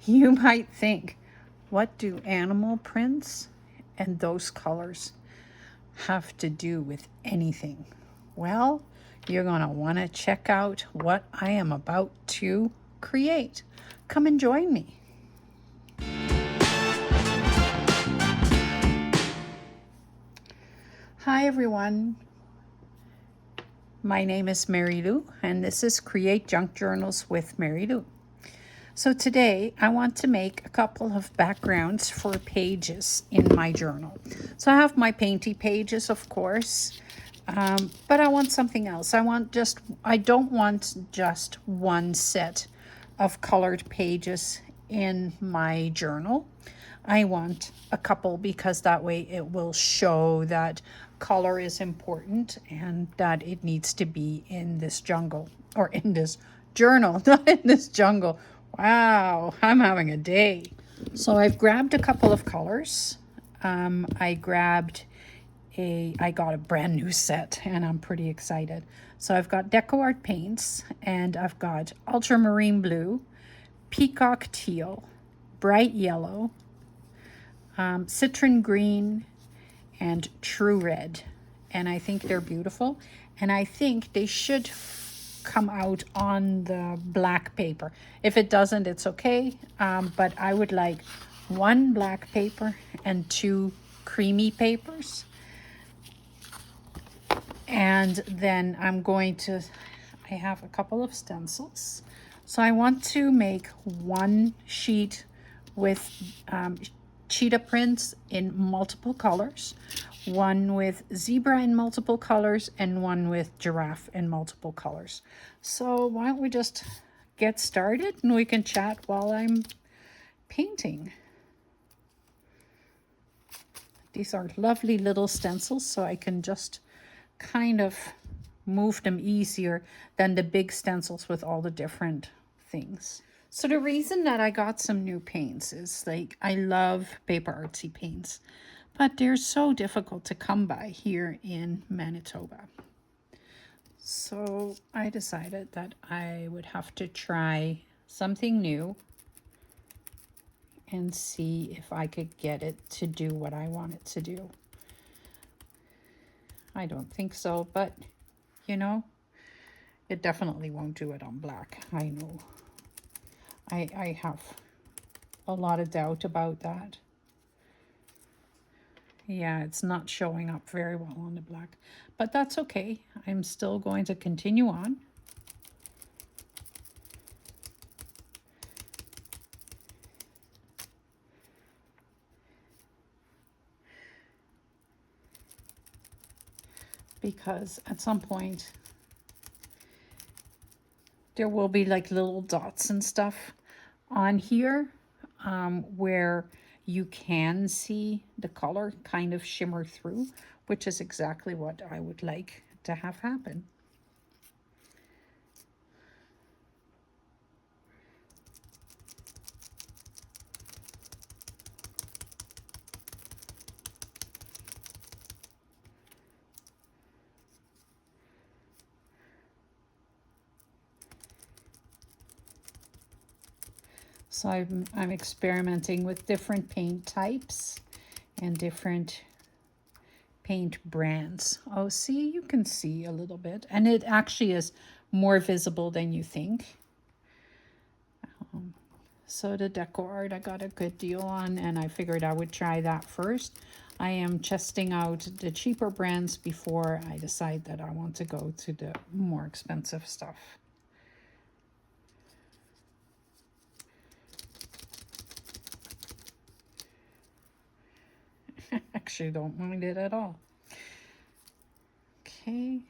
You might think, what do animal prints and those colors have to do with anything? Well, you're going to want to check out what I am about to create. Come and join me. Hi everyone. My name is Mary Lou, and this is Create Junk Journals with Mary Lou. So today I want to make a couple of backgrounds for pages in my journal. So I have my painty pages, of course, but I want something else. I don't want just one set of colored pages in my journal. I want a couple because that way it will show that color is important and that it needs to be in this jungle, or in this journal, not in this jungle. Wow, I'm having a day. So I've grabbed a couple of colors. I got a brand new set and I'm pretty excited. So I've got Deco Art paints and I've got ultramarine blue, peacock teal, bright yellow, citron green, and true red. And I think they're beautiful. And I think they should come out on the black paper. If it doesn't, it's okay. But I would like one black paper and two creamy papers. And then I have a couple of stencils. So I want to make one sheet with cheetah prints in multiple colors, one with zebra in multiple colors, and one with giraffe in multiple colors. So why don't we just get started and we can chat while I'm painting. These are lovely little stencils, so I can just kind of move them easier than the big stencils with all the different things. So the reason that I got some new paints is I love paper artsy paints, but they're so difficult to come by here in Manitoba. So I decided that I would have to try something new and see if I could get it to do what I want it to do. I don't think so, but it definitely won't do it on black. I know. I have a lot of doubt about that. Yeah, it's not showing up very well on the black, but that's okay. I'm still going to continue on. Because at some point there will be little dots and stuff on here where you can see the color kind of shimmer through, which is exactly what I would like to have happen. So I'm experimenting with different paint types and different paint brands. Oh, see, you can see a little bit, and it actually is more visible than you think. So the Deco Art I got a good deal on, and I figured I would try that first. I am testing out the cheaper brands before I decide that I want to go to the more expensive stuff. Actually don't mind it at all. Okay.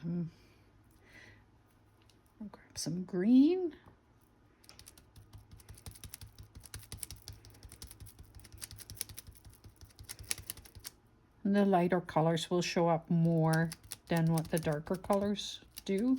I'll grab some green. And the lighter colors will show up more than what the darker colors do.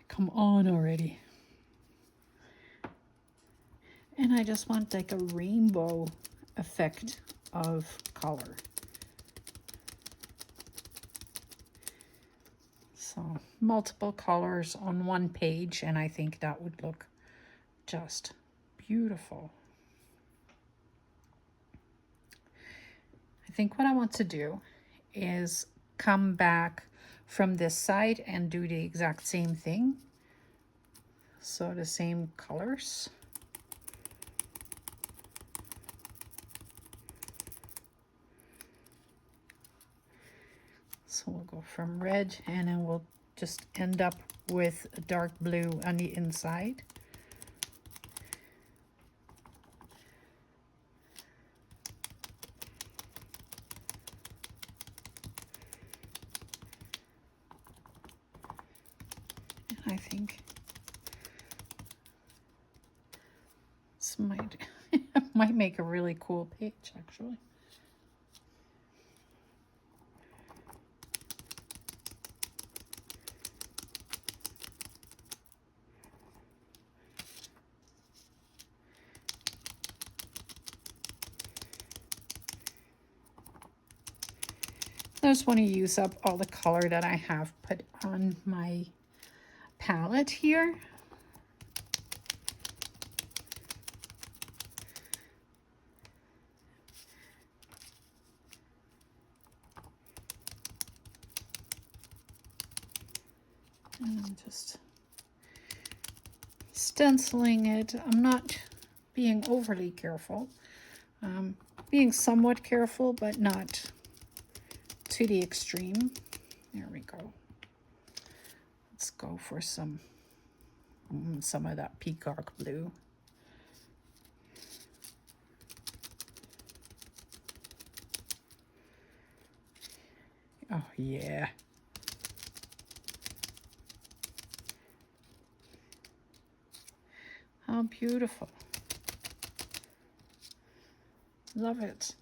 Come come on already. And I just want like a rainbow effect of color. So multiple colors on one page, and I think that would look just beautiful. I think what I want to do is come back from this side and do the exact same thing. So the same colors. So we'll go from red, and then we'll just end up with a dark blue on the inside. And I think this might make a really cool page, actually. I just want to use up all the color that I have put on my palette here. And I'm just stenciling it. I'm not being overly careful. Being somewhat careful, but not to the extreme. There we go. Let's go for some of that peacock blue. Oh yeah. How beautiful. Love it.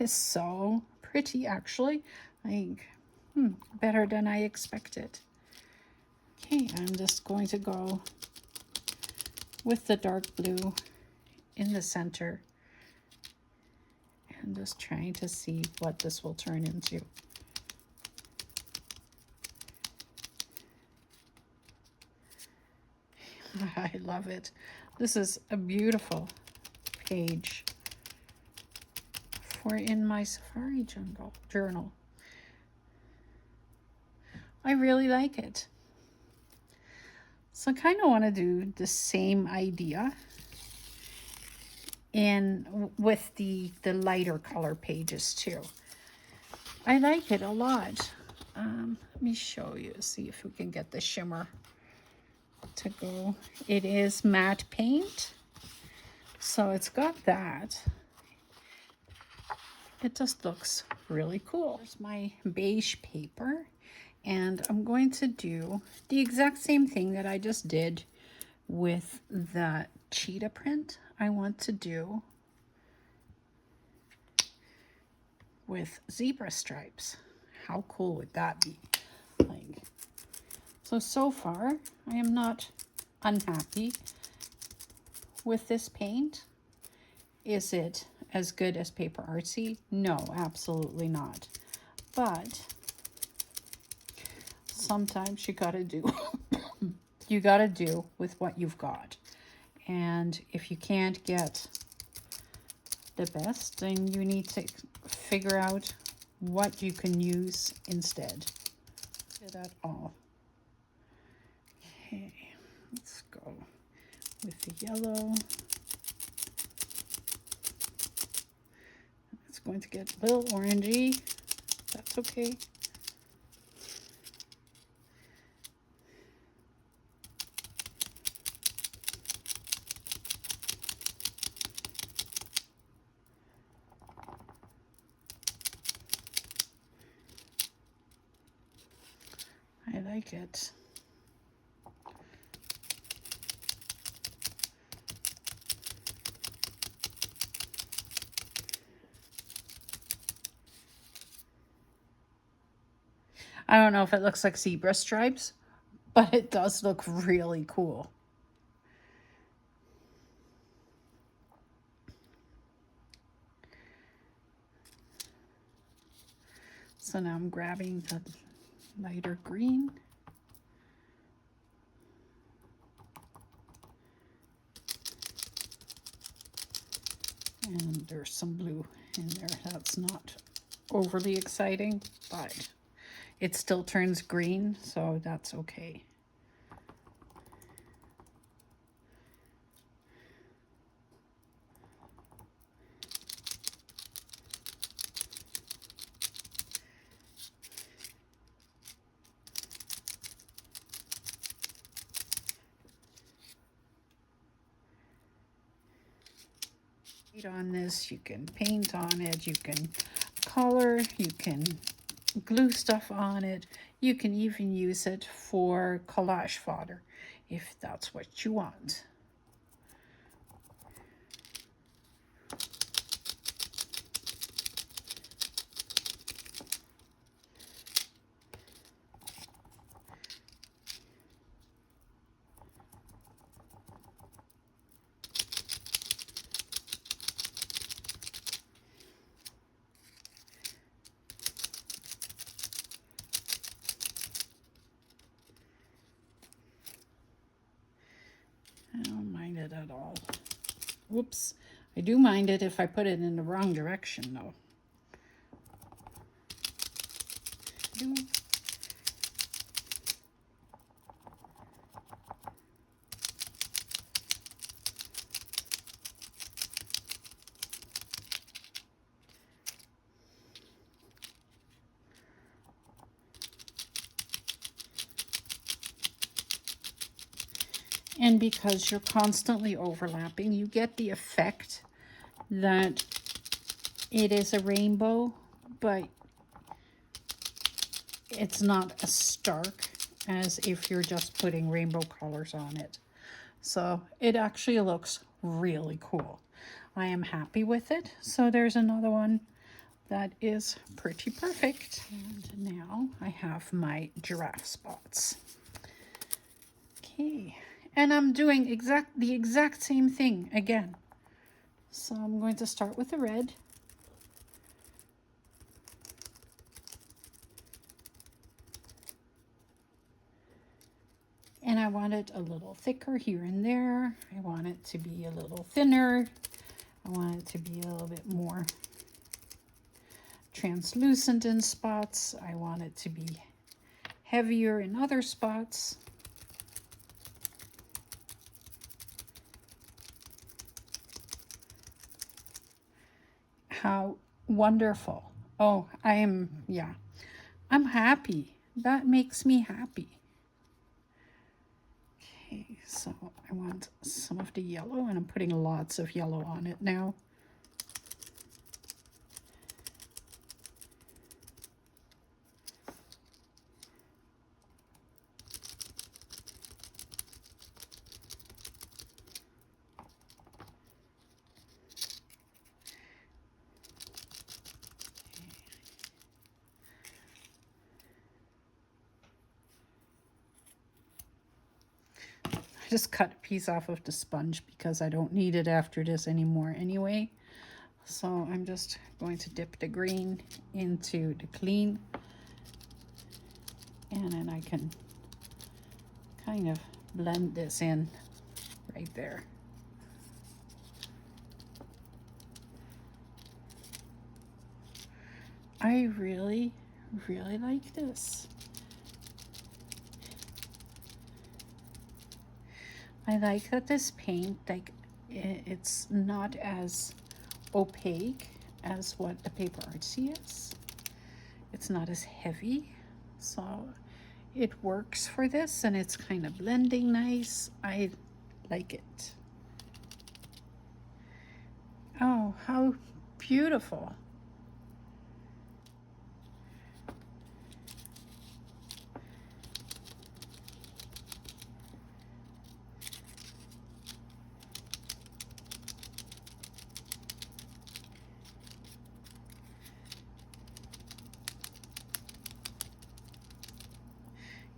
Is so pretty, actually. Like, better than I expected. Okay, I'm just going to go with the dark blue in the center and just trying to see what this will turn into. I love it. This is a beautiful page for in my safari journal. I really like it. So I kind of want to do the same idea with the lighter color pages too. I like it a lot. Let me show you, see if we can get the shimmer to go. It is matte paint, so it's got that. It just looks really cool. Here's my beige paper, and I'm going to do the exact same thing that I just did with the cheetah print. I want to do with zebra stripes. How cool would that be? Like, so far I am not unhappy with this paint. Is it as good as Paper Artsy? No, absolutely not. But sometimes you gotta do you gotta do with what you've got. And if you can't get the best, then you need to figure out what you can use instead. That all. Okay, let's go with the yellow. It's going to get a little orangey. That's okay. like it. I don't know if it looks like zebra stripes, but it does look really cool. So now I'm grabbing the lighter green. And there's some blue in there. That's not overly exciting, but it still turns green, so that's okay. On this, you can paint on it, you can color, you can glue stuff on it, you can even use it for collage fodder if that's what you want. I don't mind it at all. Whoops. I do mind it if I put it in the wrong direction, though. And because you're constantly overlapping, you get the effect that it is a rainbow, but it's not as stark as if you're just putting rainbow colors on it. So it actually looks really cool. I am happy with it. So there's another one that is pretty perfect. And now I have my giraffe spots. Okay. And I'm doing the exact same thing again. So I'm going to start with the red. And I want it a little thicker here and there. I want it to be a little thinner. I want it to be a little bit more translucent in spots. I want it to be heavier in other spots. How wonderful. Oh, I'm happy. That makes me happy. Okay, so I want some of the yellow, and I'm putting lots of yellow on it now. I just cut a piece off of the sponge because I don't need it after this anymore anyway. So I'm just going to dip the green into the clean, and then I can kind of blend this in right there. I really, really like this. I like that this paint, like, it's not as opaque as what the paper artsy is. It's not as heavy, so it works for this, and it's kind of blending nice. I like it. Oh, how beautiful.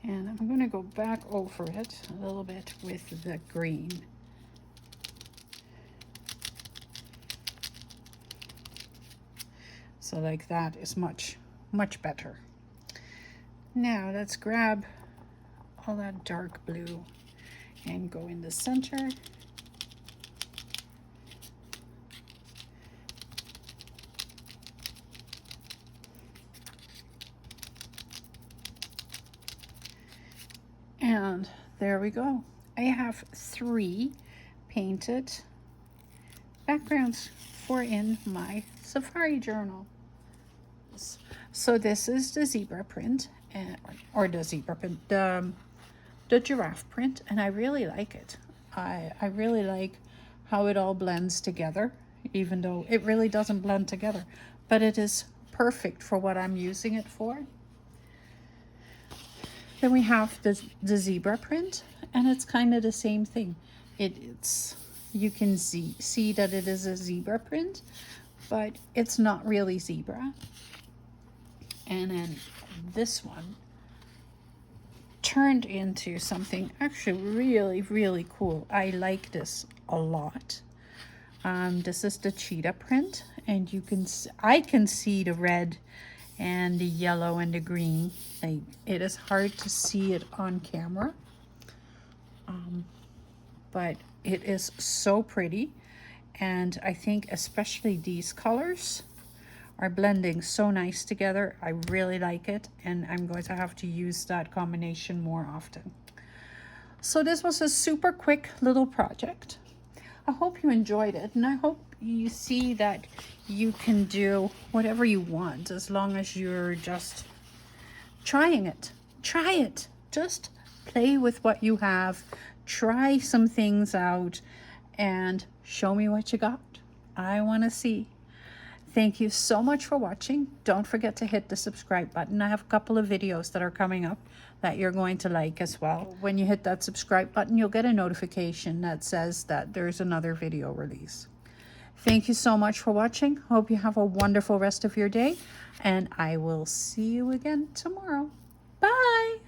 And I'm going to go back over it a little bit with the green. So like that is much better. Now let's grab all that dark blue and go in the center. And there we go. I have 3 painted backgrounds for in my safari journal. So this is the zebra print, or the zebra print, the giraffe print, and I really like it. I really like how it all blends together, even though it really doesn't blend together, but it is perfect for what I'm using it for. Then we have the zebra print, and it's kind of the same thing. It's you can see that it is a zebra print, but it's not really zebra. And then this one turned into something actually really cool. I like this a lot. This is the cheetah print, and I can see the red and the yellow and the green. It is hard to see it on camera, but it is so pretty, and I think especially these colors are blending so nice together. I really like it, and I'm going to have to use that combination more often. So this was a super quick little project. I hope you enjoyed it, and I hope you see that you can do whatever you want as long as you're just trying it. Try it. Just play with what you have. Try some things out and show me what you got. I want to see. Thank you so much for watching. Don't forget to hit the subscribe button. I have a couple of videos that are coming up that you're going to like as well. When you hit that subscribe button, you'll get a notification that says that there's another video release. Thank you so much for watching. Hope you have a wonderful rest of your day, and I will see you again tomorrow. Bye!